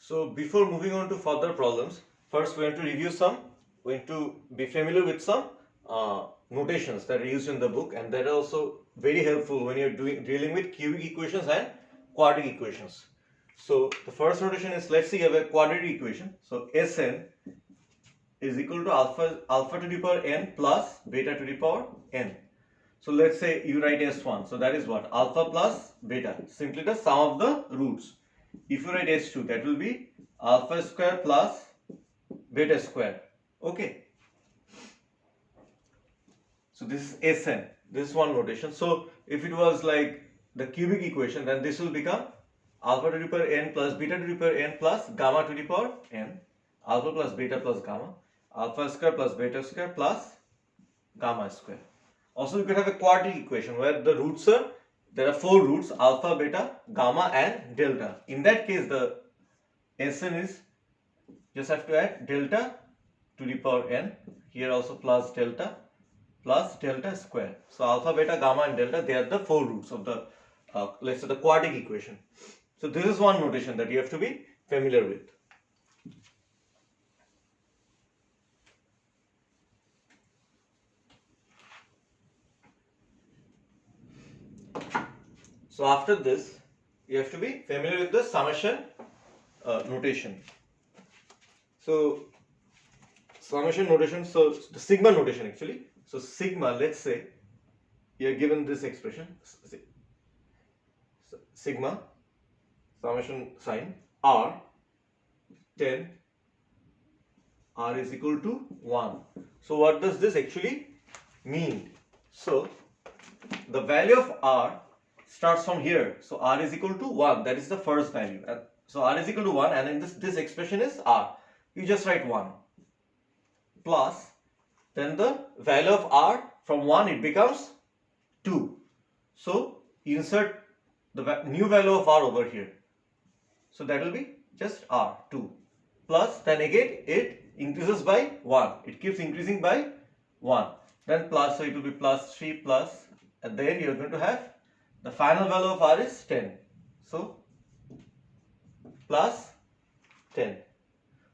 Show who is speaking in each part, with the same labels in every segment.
Speaker 1: So before moving on to further problems, first we want to review some, we want to be familiar with some notations that are used in the book, and that are also very helpful when you're dealing with cubic equations and quadratic equations. So the first notation is, let's say you have a quadratic equation. So Sn is equal to alpha to the power n plus beta to the power n. So let's say you write S1. So that is what? Alpha plus beta. Simply the sum of the roots. If you write S2, that will be alpha square plus beta square. Okay. So this is Sn. This is one notation. So if it was like the cubic equation, then this will become alpha to the power n plus beta to the power n plus gamma to the power n. Alpha plus beta plus gamma. Alpha square plus beta square plus gamma square. Also, you could have a quadratic equation where the roots are, there are 4 roots, alpha, beta, gamma and delta. In that case, the Sn is, just have to add delta to the power n, here also plus delta square. So alpha, beta, gamma and delta, they are the 4 roots of the, let's say the quadratic equation. So this is one notation that you have to be familiar with. So after this, you have to be familiar with the summation notation. So summation notation, so the sigma notation actually. So sigma, let's say you are given this expression, sigma, summation sign, r, 10, r is equal to 1. So what does this actually mean? So the value of r starts from here. So r is equal to 1. That is the first value. So r is equal to 1, and then this expression is r. You just write 1 plus, then the value of r from 1 it becomes 2. So insert the new value of r over here. So that will be just r, 2. Plus, then again it increases by 1. It keeps increasing by 1. Then plus, so it will be plus 3 plus, and then you are going to have the final value of r is 10. So plus 10.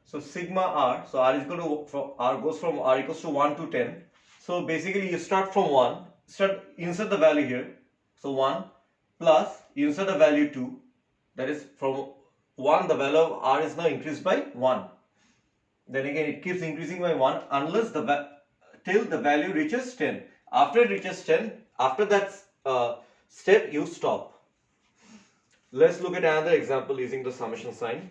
Speaker 1: So sigma r, so r is equal to, r goes from r equals to 1 to 10. So basically you start from 1, insert the value here. So 1 plus, you insert the value 2. That is from 1, the value of r is now increased by 1. Then again it keeps increasing by 1 unless till the value reaches 10. After it reaches 10, after that step you stop. Let's look at another example using the summation sign.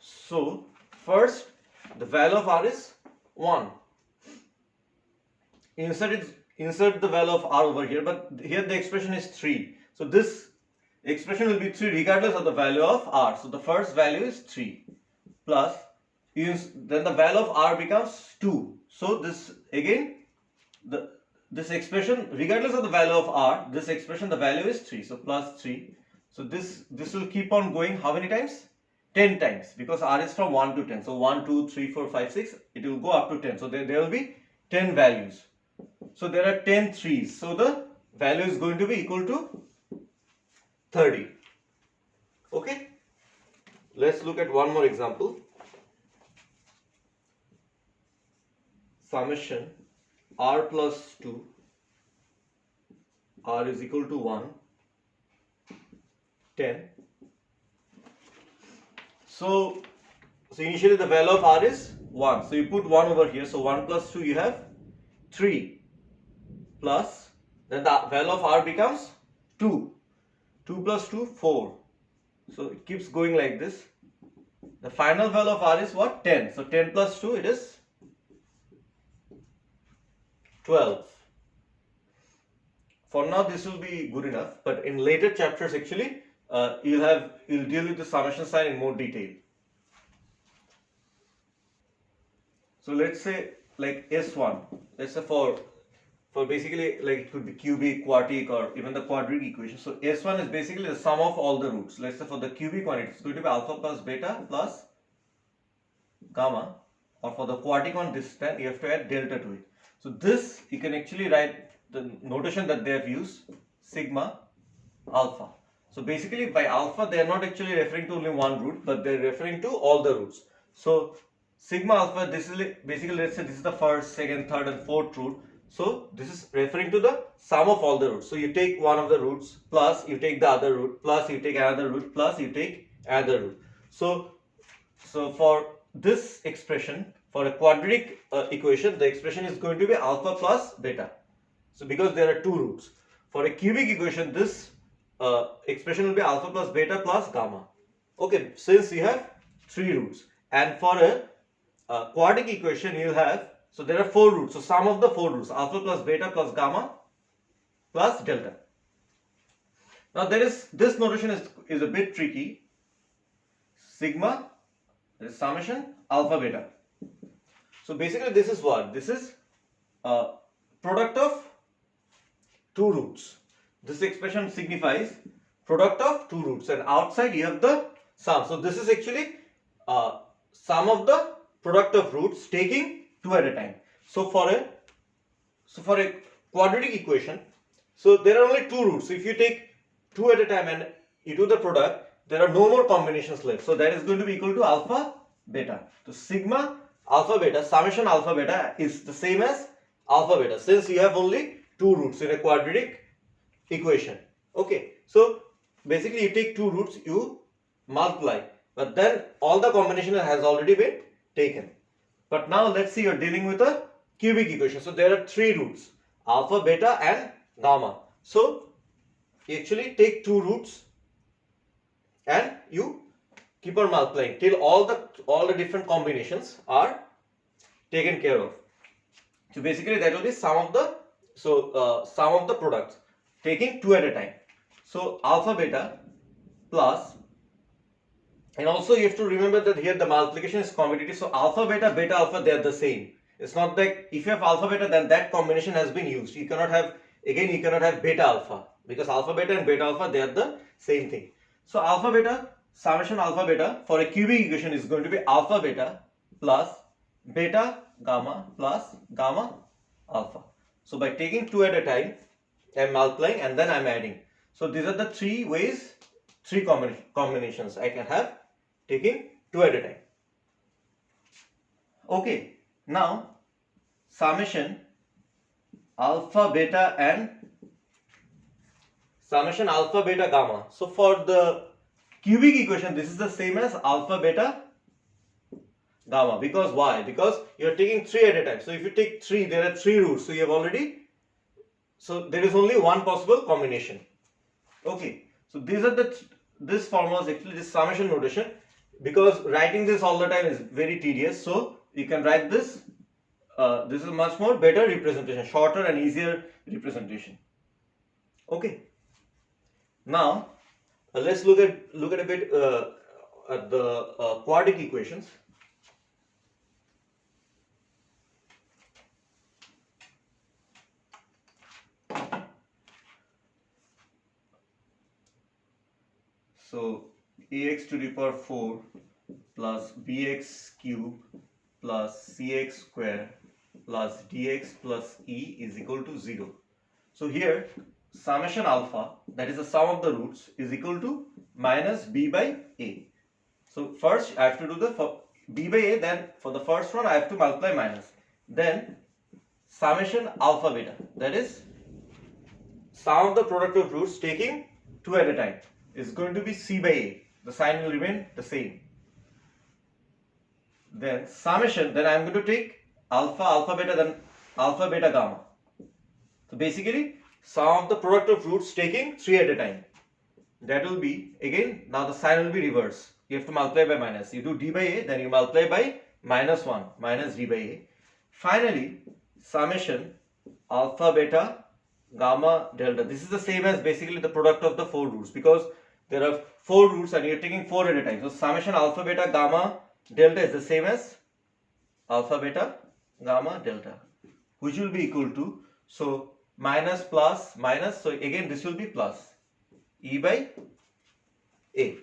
Speaker 1: So first the value of r is 1. Insert the value of r over here, but here the expression is 3. So this expression will be 3 regardless of the value of r. So the first value is 3 plus, then the value of r becomes 2. So this again, this expression regardless of the value of r, this expression the value is 3. So plus 3. So this will keep on going how many times? 10 times, because r is from 1 to 10. So 1, 2, 3, 4, 5, 6, it will go up to 10. So there will be 10 values. So there are 10 3s. So the value is going to be equal to 30. Okay. Let's look at one more example. Summation r plus 2, r is equal to 1, 10. So initially the value of r is 1. So you put 1 over here. So 1 plus 2 you have 3 plus, then the value of r becomes 2. 2 plus 2, 4. So it keeps going like this. The final value of r is what? 10. So 10 plus 2, it is 12. For now this will be good enough, but in later chapters actually you'll deal with the summation sign in more detail. So let's say like S1, let's say for basically like it could be cubic, quartic, or even the quadratic equation. So S1 is basically the sum of all the roots. Let's say for the cubic one, it's going to be alpha plus beta plus gamma. or for the quartic one this time you have to add delta to it. So this you can actually write the notation that they have used, sigma alpha. So basically by alpha they are not actually referring to only one root, but they are referring to all the roots. So sigma alpha, this is basically, let's say this is the first, second, third and fourth root. So this is referring to the sum of all the roots. So you take one of the roots, plus you take the other root, plus you take another root, plus you take another root. So for this expression, for a quadratic equation, the expression is going to be alpha plus beta. So because there are two roots. For a cubic equation, this expression will be alpha plus beta plus gamma. Okay, since you have three roots. And for a quadratic equation, you have, so there are four roots. So sum of the four roots, alpha plus beta plus gamma plus delta. Now this notation is a bit tricky. Sigma, that is summation alpha beta. So basically this is what? This is product of two roots. This expression signifies product of two roots, and outside you have the sum. So this is actually sum of the product of roots taking two at a time. So for a quadratic equation, so there are only two roots. So if you take two at a time and you do the product, there are no more combinations left. So that is going to be equal to alpha beta. So sigma alpha beta, summation alpha beta is the same as alpha beta, since you have only two roots in a quadratic equation. Okay, so basically you take two roots, you multiply, but then all the combination has already been taken. But now let's see, you're dealing with a cubic equation. So there are three roots, alpha, beta and gamma. So you actually take two roots and you keep on multiplying till all the different combinations are taken care of. So basically that will be sum of the products taking two at a time. So alpha beta plus, and also you have to remember that here the multiplication is commutative. So alpha beta, beta alpha, they are the same. It's not that if you have alpha beta, then that combination has been used. You cannot have beta alpha, because alpha beta and beta alpha, they are the same thing. So alpha beta, summation alpha beta for a cubic equation is going to be alpha beta plus beta gamma plus gamma alpha. So by taking two at a time, I am multiplying and then I am adding. So these are the three ways, three combinations I can have taking two at a time. Okay, now summation alpha beta and summation alpha beta gamma. So for the cubic equation, this is the same as alpha beta gamma. Because why? Because you are taking three at a time. So if you take three, there are three roots. So you have already, so there is only one possible combination. Okay, so these are this formula is actually this summation notation, because writing this all the time is very tedious. So you can write this. This is much more better representation, shorter and easier representation. Okay. Now let's look at a bit at the quadratic equations. So ax to the power 4 plus bx cube plus cx square plus dx plus e is equal to 0. So here summation alpha, that is the sum of the roots, is equal to minus b by a. So first I have to do the b by a, then for the first one I have to multiply minus. Then summation alpha beta, that is sum of the product of roots taking two at a time, is going to be c by a. The sign will remain the same. Then summation, then I am going to take alpha beta, then alpha beta gamma. So basically sum of the product of roots taking three at a time. That will be, again, now the sign will be reverse. You have to multiply by minus. You do d by a, then you multiply by minus 1, minus d by a. Finally, summation alpha beta gamma delta. This is the same as basically the product of the four roots, because there are four roots and you are taking four at a time. So summation alpha beta gamma delta is the same as alpha beta gamma delta, which will be equal to, so minus plus minus, so again this will be plus e by a.